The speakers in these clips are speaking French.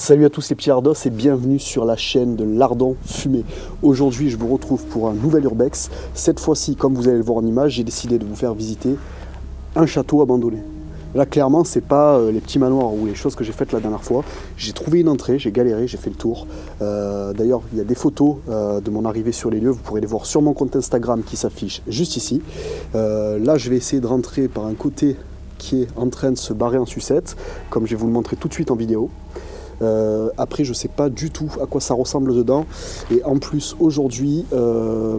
Salut à tous les petits lardos et bienvenue sur la chaîne de Lardon Fumé. Aujourd'hui je vous retrouve pour un nouvel urbex. Cette fois-ci, comme vous allez le voir en image, j'ai décidé de vous faire visiter un château abandonné. Là clairement c'est pas les petits manoirs ou les choses que j'ai faites la dernière fois. J'ai trouvé une entrée, j'ai galéré, j'ai fait le tour. D'ailleurs il y a des photos de mon arrivée sur les lieux, vous pourrez les voir sur mon compte Instagram qui s'affiche juste ici. Là je vais essayer de rentrer par un côté qui est en train de se barrer en sucette, comme je vais vous le montrer tout de suite en vidéo. Après je sais pas du tout à quoi ça ressemble dedans, et en plus aujourd'hui,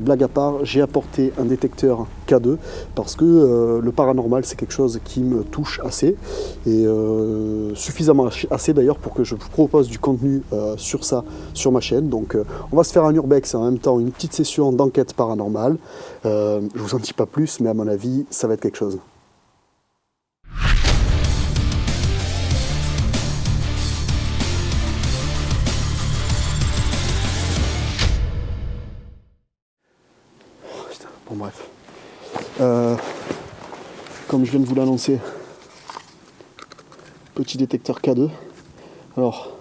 blague à part, j'ai apporté un détecteur K2 parce que le paranormal c'est quelque chose qui me touche assez, et suffisamment assez d'ailleurs pour que je vous propose du contenu sur ça sur ma chaîne. Donc on va se faire un urbex et en même temps une petite session d'enquête paranormale. Je vous en dis pas plus, mais à mon avis ça va être quelque chose. Bon bref, comme je viens de vous l'annoncer, petit détecteur K2. Alors,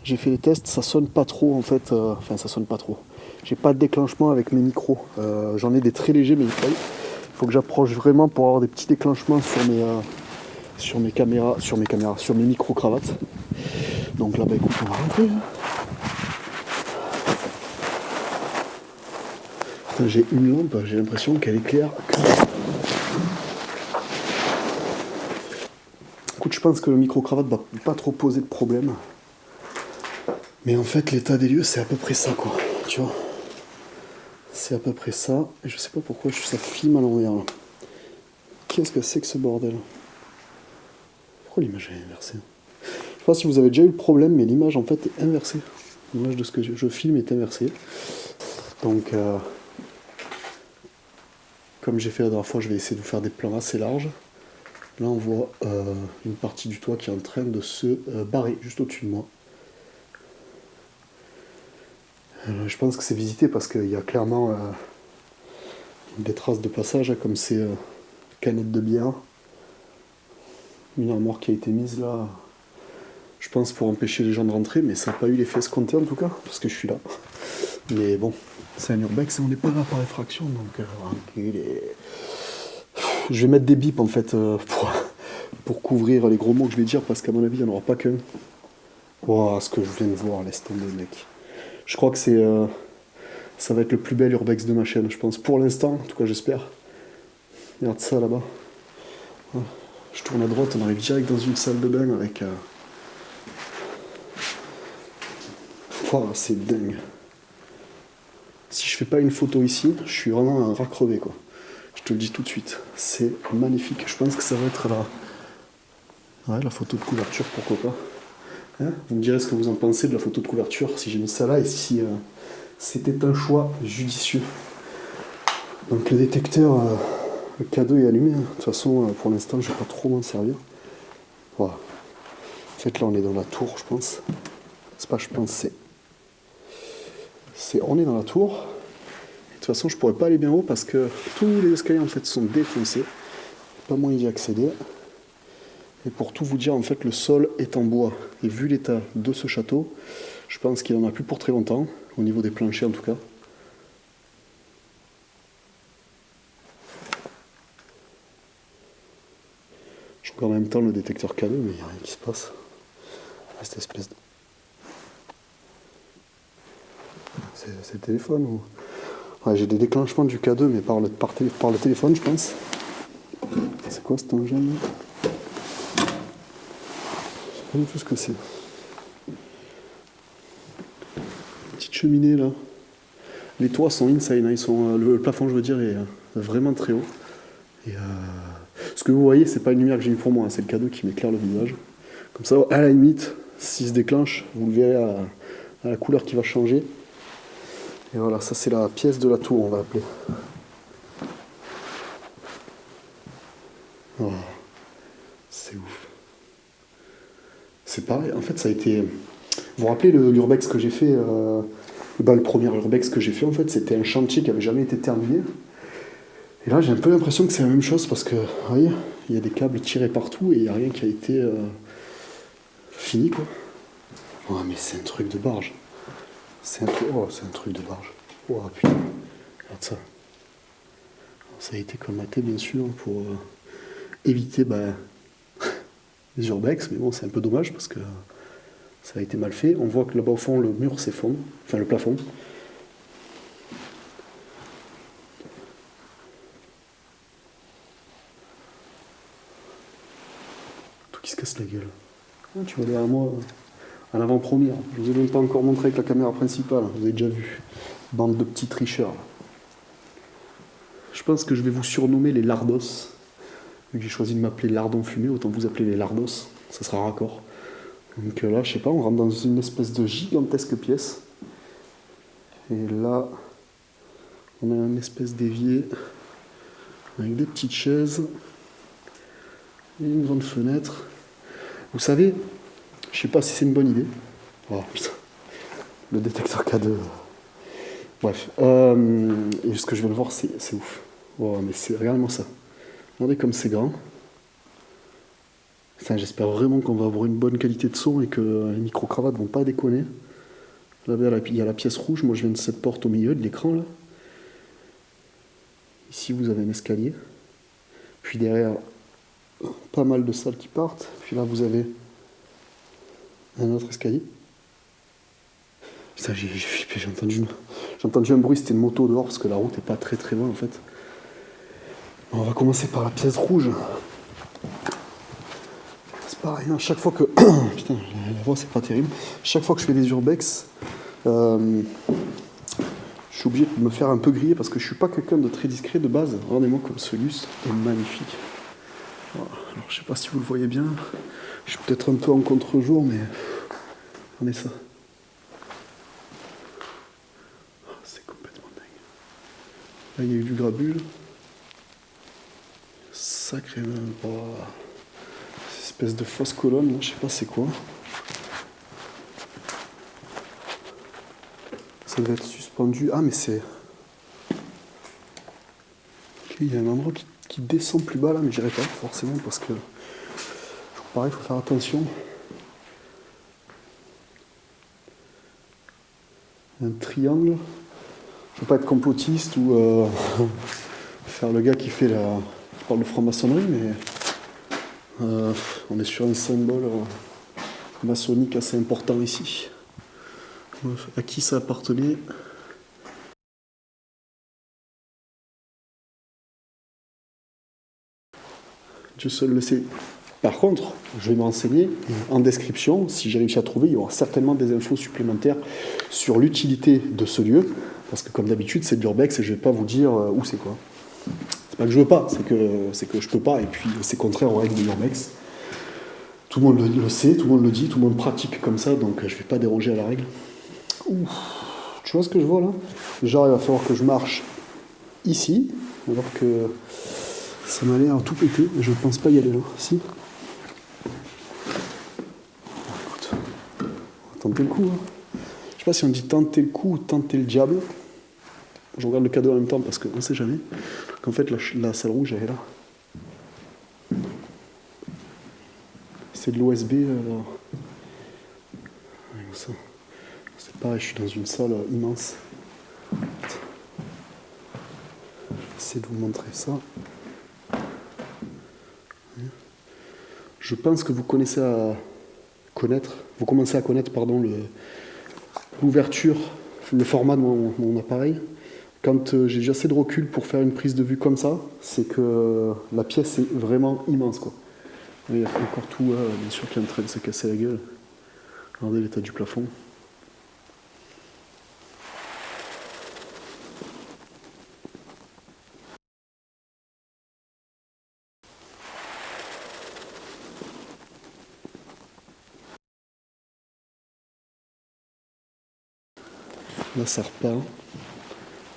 j'ai fait les tests, ça sonne pas trop en fait, enfin ça sonne pas trop. J'ai pas de déclenchement avec mes micros, j'en ai des très légers mais il faut que j'approche vraiment pour avoir des petits déclenchements sur mes caméras, sur mes micro-cravates. Donc là bah écoute, on va rentrer. J'ai une lampe, j'ai l'impression qu'elle éclaire. Écoute, je pense que le micro-cravate va pas trop poser de problème. Mais en fait, l'état des lieux, c'est à peu près ça, quoi. Tu vois, c'est à peu près ça. Et je sais pas pourquoi ça filme à l'envers, là. Qu'est-ce que c'est que ce bordel? Pourquoi l'image est inversée? Je sais pas si vous avez déjà eu le problème, mais l'image, en fait, est inversée. L'image de ce que je filme est inversée. Donc... comme j'ai fait la dernière fois, je vais essayer de vous faire des plans assez larges. Là, on voit une partie du toit qui est en train de se barrer juste au-dessus de moi. Je pense que c'est visité parce qu'il y a clairement des traces de passage, hein, comme ces canettes de bière. Une armoire qui a été mise là, je pense pour empêcher les gens de rentrer, mais ça n'a pas eu l'effet escompté en tout cas, parce que je suis là. Mais bon, c'est un urbex et on n'est pas là par effraction, donc je vais mettre des bips en fait pour couvrir les gros mots que je vais dire, parce qu'à mon avis il n'y en aura pas qu'un. Wow, ce que je viens de voir, laisse tomber mec. Je crois que ça va être le plus bel urbex de ma chaîne, je pense, pour l'instant, en tout cas j'espère. Regarde ça là-bas. Je tourne à droite, on arrive direct dans une salle de bain avec... Wow, c'est dingue. Si je fais pas une photo ici, je suis vraiment un rat crevé, quoi. Je te le dis tout de suite. C'est magnifique. Je pense que ça va être la photo de couverture, pourquoi pas. Hein, vous me direz ce que vous en pensez de la photo de couverture, si j'ai mis ça là, et si c'était un choix judicieux. Donc le détecteur, le K2 est allumé. Hein. De toute façon, pour l'instant, je vais pas trop m'en servir. Voilà. En fait, là, on est dans la tour, je pense. C'est pas, je pense, on est dans la tour. De toute façon, je pourrais pas aller bien haut parce que tous les escaliers en fait sont défoncés. Pas moyen d'y accéder. Et pour tout vous dire, en fait, le sol est en bois. Et vu l'état de ce château, je pense qu'il en a plus pour très longtemps, au niveau des planchers en tout cas. Je regarde en même temps le détecteur K2, mais il n'y a rien qui se passe. Cette espèce de... C'est le téléphone ou... Ouais, j'ai des déclenchements du K2, mais par le téléphone, je pense. C'est quoi cet engin là? Je sais pas du tout ce que c'est. Petite cheminée là. Les toits sont insane, hein. Ils sont, le plafond, je veux dire, est vraiment très haut. Et ce que vous voyez, c'est pas une lumière que j'ai mis pour moi, hein. C'est le K2 qui m'éclaire le visage. Comme ça, à la limite, s'il se déclenche, vous le verrez à la couleur qui va changer. Et voilà, ça c'est la pièce de la tour, on va appeler. Oh, c'est ouf. C'est pareil, en fait ça a été... Vous vous rappelez l'urbex que j'ai fait, le premier urbex que j'ai fait en fait, c'était un chantier qui n'avait jamais été terminé. Et là j'ai un peu l'impression que c'est la même chose parce que, vous voyez, il y a des câbles tirés partout et il n'y a rien qui a été fini quoi. Oh, mais c'est un truc de barge. Oh, c'est un truc de barge. Oh putain, regarde ça. Ça a été colmaté bien sûr pour éviter les urbex, mais bon c'est un peu dommage parce que ça a été mal fait. On voit que là-bas au fond le mur s'effondre, enfin le plafond. Tout qui se casse la gueule. Ah, tu vois derrière moi, à l'avant-première. Je vous ai même pas encore montré avec la caméra principale, vous avez déjà vu. Bande de petits tricheurs. Je pense que je vais vous surnommer les Lardos. Vu que j'ai choisi de m'appeler Lardon Fumé, autant vous appeler les Lardos. Ça sera raccord. Donc là, je sais pas, on rentre dans une espèce de gigantesque pièce. Et là, on a une espèce d'évier avec des petites chaises et une grande fenêtre. Vous savez, je sais pas si c'est une bonne idée. Oh putain, le détecteur K2. Bref, et ce que je viens de voir, c'est ouf. Oh, mais c'est regardez-moi ça. Regardez comme c'est grand. Enfin, j'espère vraiment qu'on va avoir une bonne qualité de son et que les micro-cravates vont pas déconner. Là, il y a la pièce rouge. Moi, je viens de cette porte au milieu de l'écran là. Ici, vous avez un escalier. Puis derrière, pas mal de salles qui partent. Puis là, vous avez un autre escalier. Putain, j'ai flippé, j'ai entendu un bruit, c'était une moto dehors parce que la route est pas très très loin en fait. On va commencer par la pièce rouge. C'est pareil, à chaque fois que. Putain, la voix c'est pas terrible. Chaque fois que je fais des urbex, je suis obligé de me faire un peu griller parce que je suis pas quelqu'un de très discret de base. Regardez-moi comme ce lustre est magnifique. Voilà. Alors je sais pas si vous le voyez bien. Je suis peut-être un peu en contre-jour, mais regardez ça. C'est complètement dingue. Là il y a eu du grabule. Sacré. Oh. Cette espèce de fausse colonne, là, je sais pas c'est quoi. Ça devait être suspendu. Ah mais c'est. Ok, il y a un endroit qui descend plus bas là, mais j'irai pas forcément parce que. Pareil, il faut faire attention. Un triangle. Je veux pas être complotiste ou faire le gars qui parle de franc-maçonnerie, mais on est sur un symbole maçonnique assez important ici. À qui ça appartenait? Dieu seul le sait. Par contre, je vais me renseigner en description, si j'ai réussi à trouver, il y aura certainement des infos supplémentaires sur l'utilité de ce lieu, parce que comme d'habitude, c'est de l'urbex et je ne vais pas vous dire où c'est quoi. C'est pas que je veux pas, c'est que je peux pas, et puis c'est contraire aux règles de l'urbex. Tout le monde le sait, tout le monde le dit, tout le monde pratique comme ça, donc je ne vais pas déroger à la règle. Ouf, tu vois ce que je vois là? Genre, il va falloir que je marche ici, alors que ça m'a l'air tout pété, je ne pense pas y aller là. Si. Écoute, on va tenter le coup. Hein. Je sais pas si on dit tenter le coup ou tenter le diable. Je regarde le cadeau en même temps parce qu'on ne sait jamais. Qu'en fait, la salle rouge, elle est là. C'est de l'OSB. C'est pareil, je suis dans une salle immense. J'essaie de vous montrer ça. Je pense que vous commencez à connaître l'ouverture, le format de mon appareil. Quand j'ai déjà assez de recul pour faire une prise de vue comme ça, c'est que la pièce est vraiment immense, quoi. Il y a encore tout, bien sûr, qui est en train de se casser la gueule. Regardez l'état du plafond. Là, ça repart.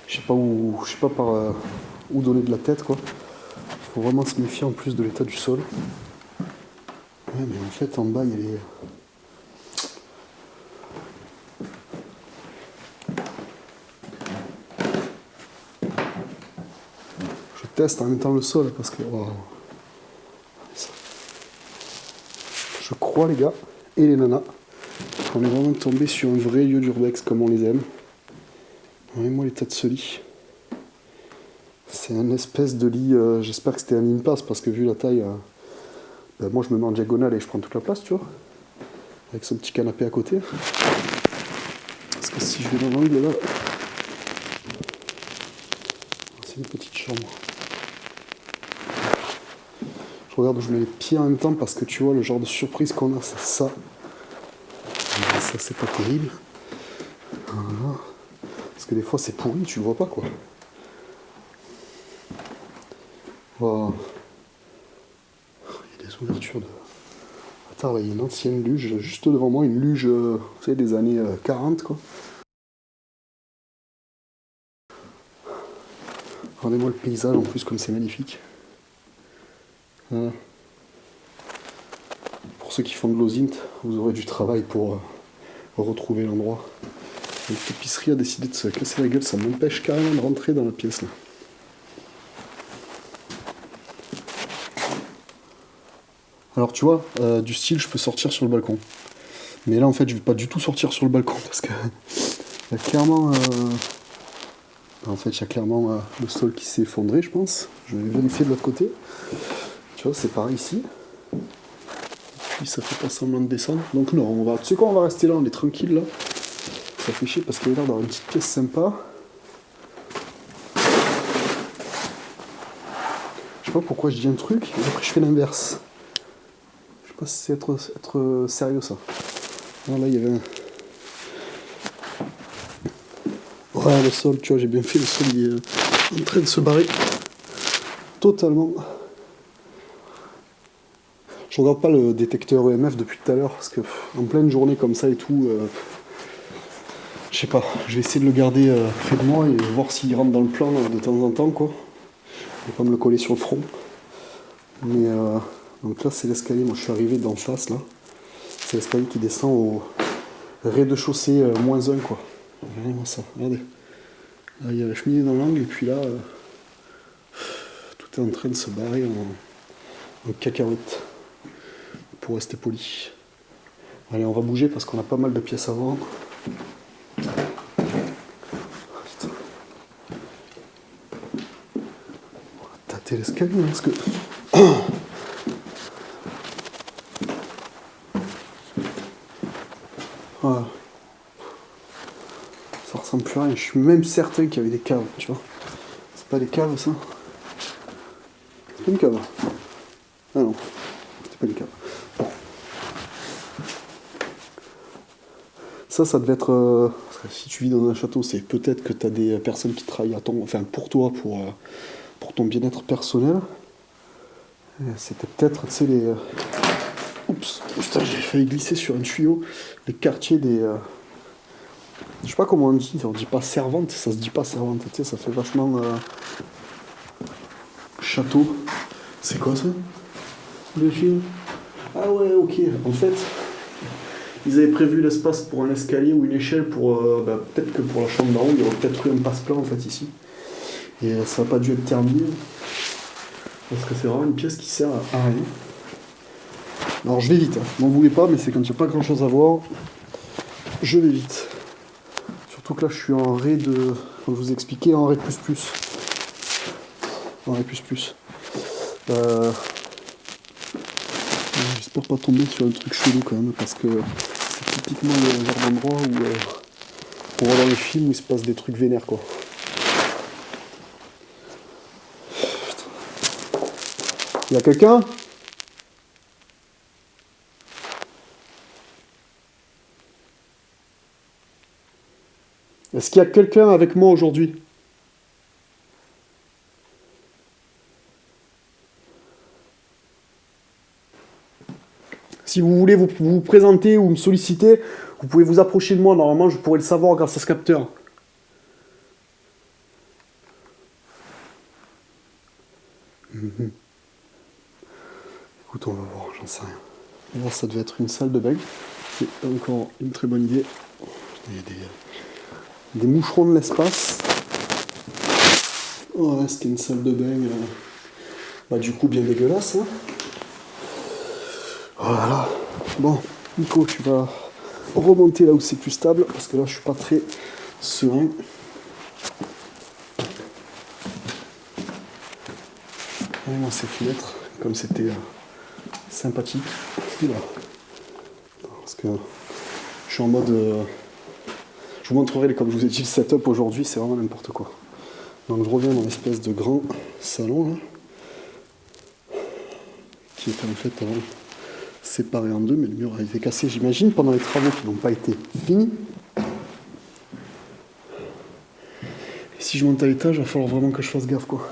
Je sais pas où donner de la tête, quoi. Faut vraiment se méfier en plus de l'état du sol. Ouais, mais en fait, en bas, il y a les... Je teste en même temps le sol parce que... Wow. Je crois, les gars, et les nanas, On est vraiment tombé sur un vrai lieu d'urbex comme on les aime. Regardez-moi l'état de ce lit. C'est un espèce de lit, j'espère que c'était un impasse parce que vu la taille, moi je me mets en diagonale et je prends toute la place, tu vois. Avec ce petit canapé à côté. Parce que si je vais dans l'angle là, c'est une petite chambre. Je regarde où je mets les pieds en même temps parce que tu vois le genre de surprise qu'on a, c'est ça. Et ça c'est pas terrible. Voilà. Parce que des fois c'est pourri, tu le vois pas quoi. Voilà. Il y a des ouvertures de. Attends, là, il y a une ancienne luge juste devant moi, une luge, tu sais, des années 40 quoi. Regardez-moi le paysage en plus comme c'est magnifique. Voilà. Pour ceux qui font de l'OSINT, vous aurez du travail pour retrouver l'endroit. Une tapisserie a décidé de se casser la gueule, ça m'empêche carrément de rentrer dans la pièce là. Alors tu vois, du style je peux sortir sur le balcon. Mais là en fait je vais pas du tout sortir sur le balcon parce que il y a clairement en fait il y a clairement le sol qui s'est effondré je pense. Je vais vérifier de l'autre côté. Tu vois c'est pareil ici. Et puis ça fait pas semblant de descendre. Donc non, on va. Tu sais quoi, on va rester là, on est tranquille là. Ça fait chier parce qu'il y a l'air d'avoir une petite pièce sympa. Je sais pas pourquoi je dis un truc et après je fais l'inverse. Je sais pas si c'est être sérieux ça. Voilà, il y avait un. Ouais, le sol, tu vois, j'ai bien fait, le sol il est en train de se barrer. Totalement. Je regarde pas le détecteur EMF depuis tout à l'heure parce que en pleine journée comme ça et tout, je sais pas, je vais essayer de le garder près de moi et voir s'il rentre dans le plan de temps en temps quoi. Je vais pas me le coller sur le front. Mais donc là c'est l'escalier, moi je suis arrivé d'en face là. C'est l'escalier qui descend au rez-de-chaussée -1 quoi. Regardez-moi ça, regardez. Là, il y a la cheminée dans l'angle et puis là tout est en train de se barrer en cacahuète. Pour rester poli. Allez, on va bouger parce qu'on a pas mal de pièces à vendre. Putain. On va tâter l'escalier parce que. Voilà. Ça ressemble plus à rien. Je suis même certain qu'il y avait des caves, tu vois. C'est pas des caves ça. C'est pas une cave. Ah non, c'était pas une cave. Bon. Ça devait être. Si tu vis dans un château, c'est peut-être que tu as des personnes qui travaillent pour toi, pour ton bien-être personnel. C'était peut-être, tu sais, les. Oups, putain, j'ai failli glisser sur un tuyau. Les quartiers des. Je sais pas comment on dit pas servante, ça se dit pas servante, tu sais, ça fait vachement. Château. C'est quoi ça? Le film. Ah ouais, ok. En fait, ils avaient prévu l'espace pour un escalier ou une échelle pour. Peut-être que pour la chambre d'en haut, il y aurait peut-être eu un passe-plat en fait ici. Et ça n'a pas dû être terminé. Parce que c'est vraiment une pièce qui sert à rien. Alors je vais vite, hein. M'en voulez pas, mais c'est quand il n'y a pas grand chose à voir. Je vais vite. Surtout que là je suis en ré de. Comme je vous expliquais, en ré plus. En ré plus. J'espère pas tomber sur un truc chelou quand même, parce que c'est typiquement le genre d'endroit où on va dans les films où il se passe des trucs vénères quoi. Il y a quelqu'un? Est-ce qu'il y a quelqu'un avec moi aujourd'hui? Si vous voulez vous présenter ou me solliciter, vous pouvez vous approcher de moi. Normalement, je pourrais le savoir grâce à ce capteur. Écoute, on va voir, j'en sais rien. Là, ça devait être une salle de bain. C'est encore une très bonne idée. Il y a des moucherons de l'espace. Oh, ouais, c'était une salle de bain. Du coup, bien dégueulasse. Hein. Voilà. Bon, Nico, tu vas remonter là où c'est plus stable, parce que là je suis pas très serein. Moi ces fenêtres, comme c'était sympathique. Oula. Parce que je suis en mode... je vous montrerai, comme je vous ai dit, le setup aujourd'hui, c'est vraiment n'importe quoi. Donc je reviens dans l'espèce de grand salon là, qui était en fait séparé en deux, mais le mur a été cassé, j'imagine, pendant les travaux qui n'ont pas été finis. Et si je monte à l'étage, il va falloir vraiment que je fasse gaffe, quoi.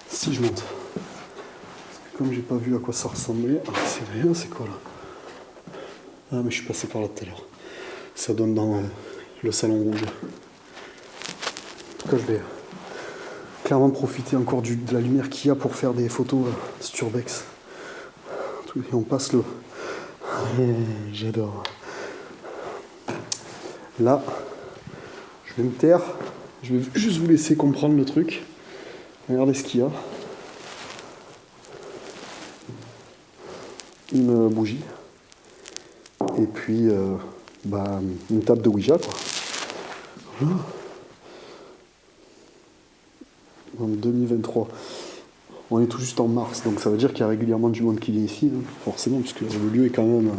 Si je monte. Parce que comme j'ai pas vu à quoi ça ressemblait, c'est rien, c'est quoi là? Ah mais je suis passé par là tout à l'heure. Ça donne dans le salon rouge. En tout cas, je vais clairement profiter encore de la lumière qu'il y a pour faire des photos Sturbex. Et on passe le... J'adore. Là, je vais me taire. Je vais juste vous laisser comprendre le truc. Regardez ce qu'il y a. Une bougie. Et puis, une table de Ouija, quoi. Voilà. En 2023. On est tout juste en mars, donc ça veut dire qu'il y a régulièrement du monde qui vient ici, hein, forcément, puisque le lieu est quand même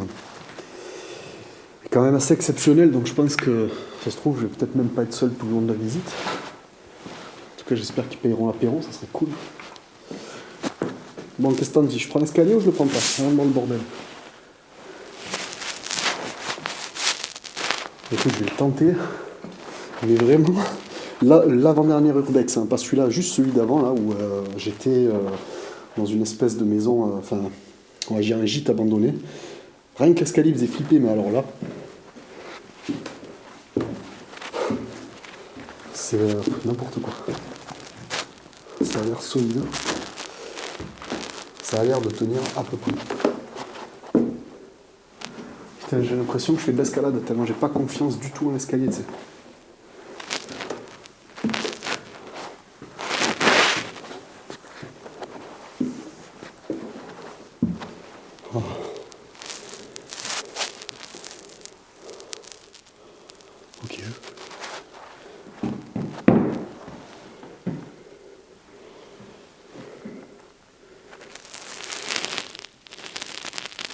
assez exceptionnel, donc je pense que, ça se trouve, je vais peut-être même pas être seul tout le long de la visite. En tout cas, j'espère qu'ils payeront l'apéro, ça serait cool. Bon, qu'est-ce que t'en dis? Je prends l'escalier ou je le prends pas? Vraiment dans le bordel. Écoute, je vais le tenter, mais vraiment... L'avant-dernier urbex, hein, pas celui-là, juste celui d'avant, là, où j'étais dans une espèce de maison, on va dire un gîte abandonné. Rien que l'escalier faisait flipper, mais alors là, c'est n'importe quoi. Ça a l'air solide. Ça a l'air de tenir à peu près. Putain, j'ai l'impression que je fais de l'escalade, tellement j'ai pas confiance du tout en l'escalier, tu sais. Ok.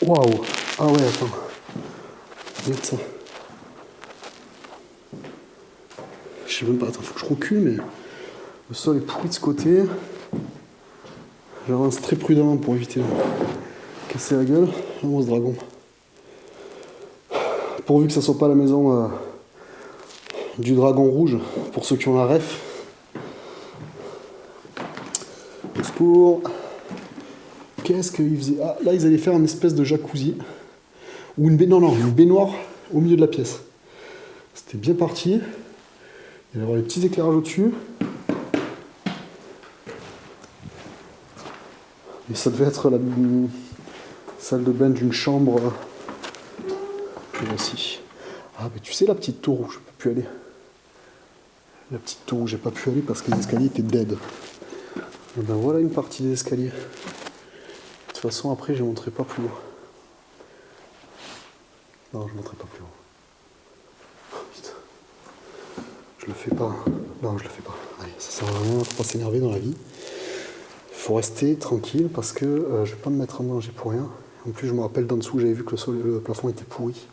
Waouh! Ah ouais, attends. Regarde ça. Je sais même pas, attends, faut que je recule, mais le sol est pourri de ce côté. J'avance très prudemment pour éviter de casser la gueule. Là, ce dragon. Pourvu que ça soit pas la maison du dragon rouge, pour ceux qui ont la ref. Au secours. Qu'est-ce qu'ils faisaient? Ah, là, ils allaient faire une espèce de jacuzzi. Ou une baignoire au milieu de la pièce. C'était bien parti. Il va y avoir les petits éclairages au-dessus. Et ça devait être la salle de bain d'une chambre. Puis là aussi. Ah, mais tu sais, la petite tour où je peux plus aller. La petite tour où j'ai pas pu aller parce que les escaliers étaient dead. Et ben voilà une partie des escaliers. De toute façon, après, je ne monterai pas plus haut. Non, je ne monterai pas plus haut. Oh, putain. Je le fais pas. Non, je le fais pas. Allez, ça sert à rien, faut pas s'énerver dans la vie. Il faut rester tranquille parce que je vais pas me mettre en danger pour rien. En plus, je me rappelle d'en dessous, j'avais vu que le plafond était pourri.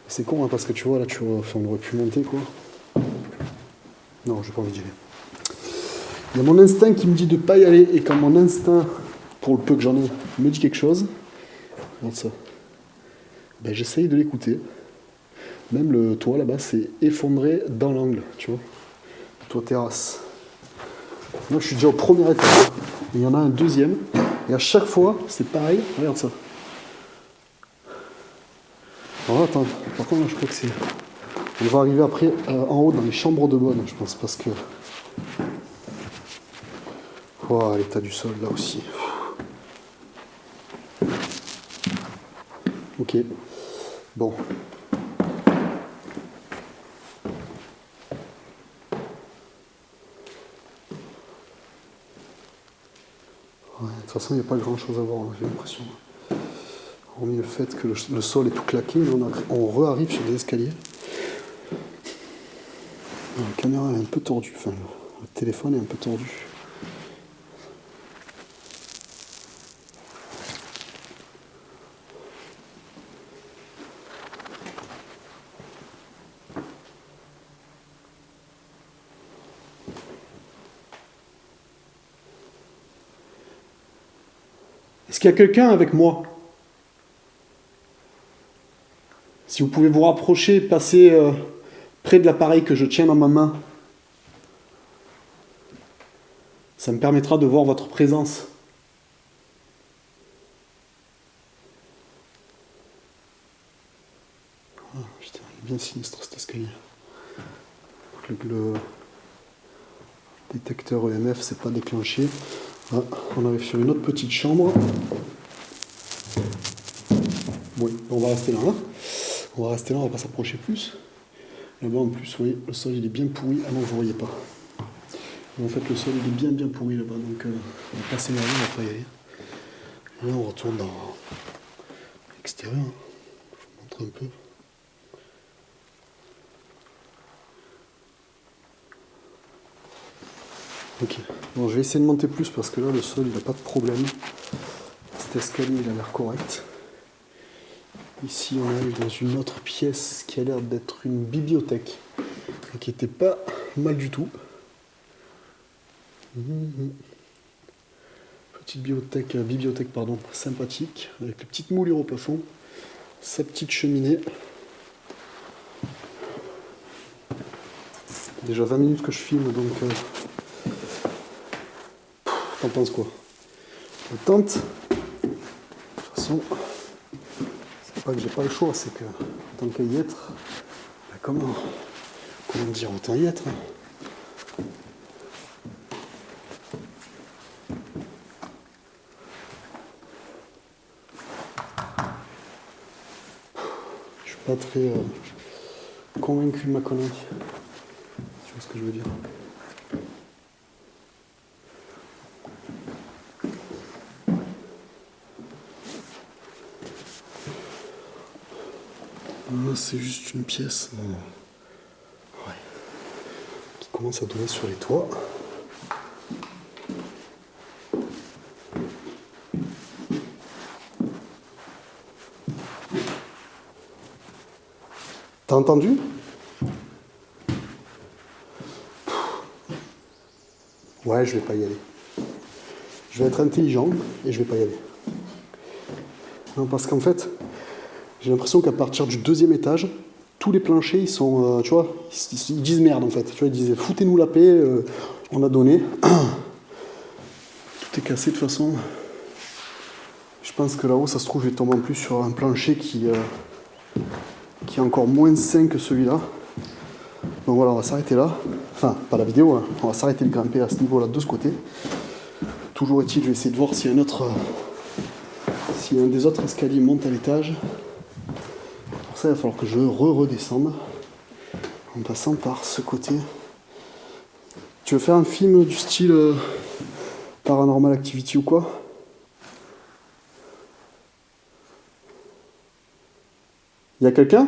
C'est con, hein, parce que tu vois, là, on aurait pu monter, quoi. Non, j'ai pas envie d'y aller. Il y a mon instinct qui me dit de ne pas y aller, et quand mon instinct, pour le peu que j'en ai, me dit quelque chose, regarde ça, ben, j'essaye de l'écouter. Même le toit là-bas s'est effondré dans l'angle, tu vois. Le toit terrasse. Moi, je suis déjà au premier étage. Il y en a un deuxième, et à chaque fois, c'est pareil. Regarde ça. Alors attends, par contre, là, je crois que c'est... On va arriver après en haut dans les chambres de bonne, je pense, parce que... Oh, l'état du sol, là aussi. Ok. Bon. Ouais, de toute façon, il n'y a pas grand-chose à voir, hein, j'ai l'impression. Hormis le fait que le sol est tout claqué, on re-arrive sur des escaliers. La caméra est un peu tordue, enfin le téléphone est un peu tordu. Est-ce qu'il y a quelqu'un avec moi? Si vous pouvez vous rapprocher, passer près de l'appareil que je tiens dans ma main, ça me permettra de voir votre présence. Ah, putain, il est bien sinistre cet escalier. Le détecteur EMF s'est pas déclenché. Ah, on arrive sur une autre petite chambre. Oui, on va rester là. Hein. On va rester là, on va pas s'approcher plus. Là-bas en plus, vous voyez, le sol il est bien pourri. Ah non, vous ne voyez pas. Mais en fait, le sol il est bien pourri là-bas. Donc on va pas s'énerver, on va pas y aller. Et là, on retourne dans l'extérieur. Hein. Je vous montre un peu. Ok, bon, je vais essayer de monter plus parce que là le sol il n'a pas de problème. Cet escalier il a l'air correct. Ici on arrive dans une autre pièce qui a l'air d'être une bibliothèque et qui n'était pas mal du tout. Petite bibliothèque pardon, sympathique avec les petites moulures au plafond, sa petite cheminée. Déjà 20 minutes que je filme donc. T'en penses quoi? Je tente. De toute façon, c'est pas que j'ai pas le choix, c'est que tant qu'à y être, ben comment dire, autant y être. Je suis pas très convaincu de ma connerie. Tu vois ce que je veux dire? C'est juste une pièce ouais, qui commence à donner sur les toits. T'as entendu? Ouais, je vais pas y aller. Je vais être intelligent et je vais pas y aller. Non, parce qu'en fait, j'ai l'impression qu'à partir du 2e étage, tous les planchers, ils sont, tu vois, ils disent merde en fait. Tu vois, ils disaient foutez-nous la paix, on a donné. Tout est cassé de toute façon. Je pense que là-haut, ça se trouve, je vais tomber en plus sur un plancher qui est encore moins sain que celui-là. Donc voilà, on va s'arrêter là. Enfin, pas la vidéo, hein. On va s'arrêter de grimper à ce niveau-là de ce côté. Toujours est-il, je vais essayer de voir si un des autres escaliers monte à l'étage. Pour ça, il va falloir que je redescende en passant par ce côté. Tu veux faire un film du style Paranormal Activity ou quoi? Il y a quelqu'un?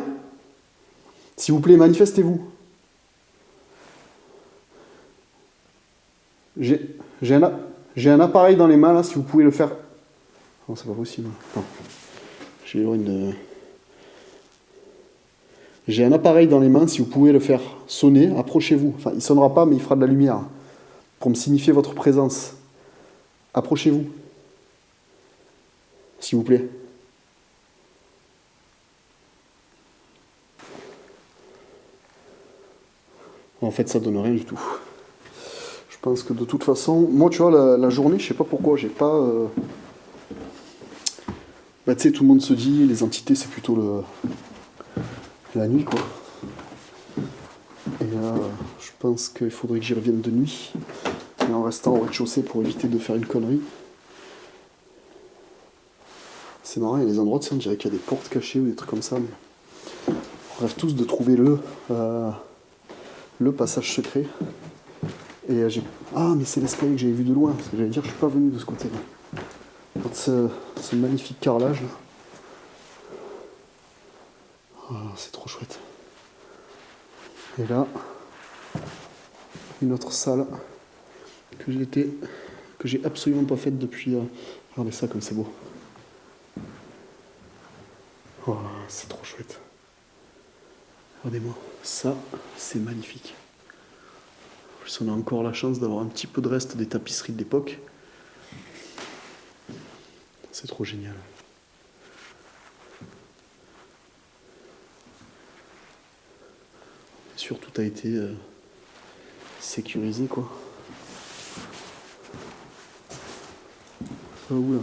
S'il vous plaît, manifestez-vous. J'ai un appareil dans les mains là, si vous pouvez le faire. Non, c'est pas possible. Non. J'ai un appareil dans les mains, si vous pouvez le faire sonner, approchez-vous. Enfin, il sonnera pas, mais il fera de la lumière pour me signifier votre présence. Approchez-vous. S'il vous plaît. En fait, ça donne rien du tout. Je pense que de toute façon, moi, tu vois, la journée, je sais pas pourquoi, j'ai pas. Bah, tu sais, tout le monde se dit, les entités, c'est plutôt la nuit, quoi. Et là, je pense qu'il faudrait que j'y revienne de nuit, et en restant au rez-de-chaussée pour éviter de faire une connerie. C'est marrant, il y a des endroits, tu sais, on dirait qu'il y a des portes cachées ou des trucs comme ça, mais on rêve tous de trouver le passage secret. Et ah, mais c'est l'escalier que j'avais vu de loin, parce que j'allais dire, je suis pas venu de ce côté-là. Ce magnifique carrelage, là. Voilà, c'est trop chouette. Et là, une autre salle que j'ai absolument pas faite depuis. Regardez ça comme c'est beau. Oh, c'est trop chouette. Regardez-moi, ça c'est magnifique. En plus, on a encore la chance d'avoir un petit peu de reste des tapisseries de l'époque. C'est trop génial. Bien sûr, tout a été sécurisé, quoi. Oula.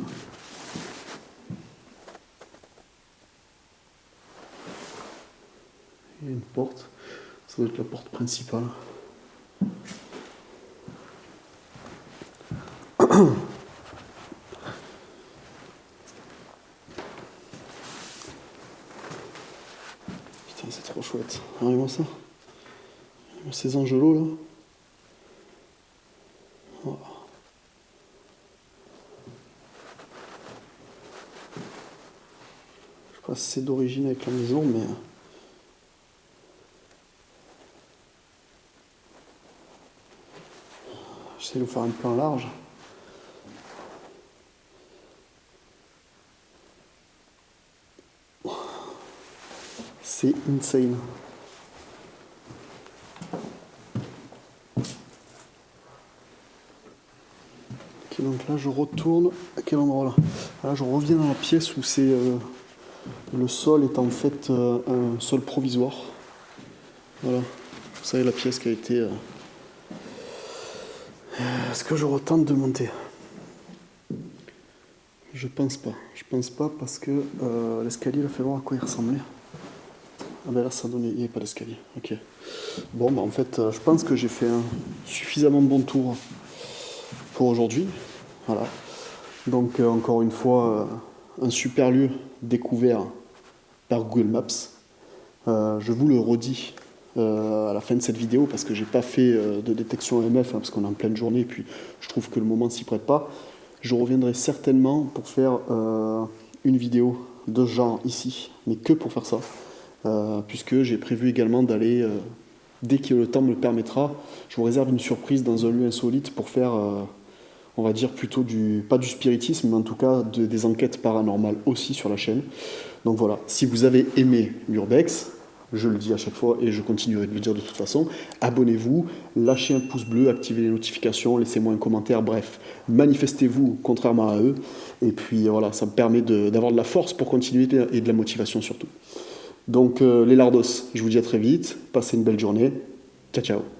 Il y a une porte. Ça doit être la porte principale. Putain, c'est trop chouette. Regardez-moi ça. Regardez-moi ces angelots là. Oh. Je sais pas si c'est d'origine avec la maison, mais. J'essaie de vous faire un plan large. C'est insane. Ok, donc là je retourne. À quel endroit là? Là je reviens dans la pièce où c'est le sol est en fait un sol provisoire. Voilà. Vous savez la pièce qui a été. Est-ce que je retente de monter? Je pense pas. Je pense pas parce que l'escalier, il a fait voir à quoi il ressemblait. Ah ben là, ça donnait. Il n'y avait pas d'escalier. Ok. Bon, bah en fait, je pense que j'ai fait un suffisamment bon tour pour aujourd'hui. Voilà. Donc, encore une fois, un super lieu découvert par Google Maps. Je vous le redis à la fin de cette vidéo parce que j'ai pas fait de détection EMF parce qu'on est en pleine journée et puis je trouve que le moment ne s'y prête pas. Je reviendrai certainement pour faire une vidéo de ce genre ici, mais que pour faire ça, puisque j'ai prévu également d'aller, dès que le temps me le permettra, je vous réserve une surprise dans un lieu insolite pour faire, on va dire plutôt pas du spiritisme, mais en tout cas des enquêtes paranormales aussi sur la chaîne. Donc voilà, si vous avez aimé l'Urbex, je le dis à chaque fois et je continuerai de le dire de toute façon, abonnez-vous, lâchez un pouce bleu, activez les notifications, laissez-moi un commentaire, bref, manifestez-vous contrairement à eux. Et puis voilà, ça me permet d'avoir de la force pour continuer et de la motivation surtout. Donc les lardos, je vous dis à très vite, passez une belle journée, ciao ciao.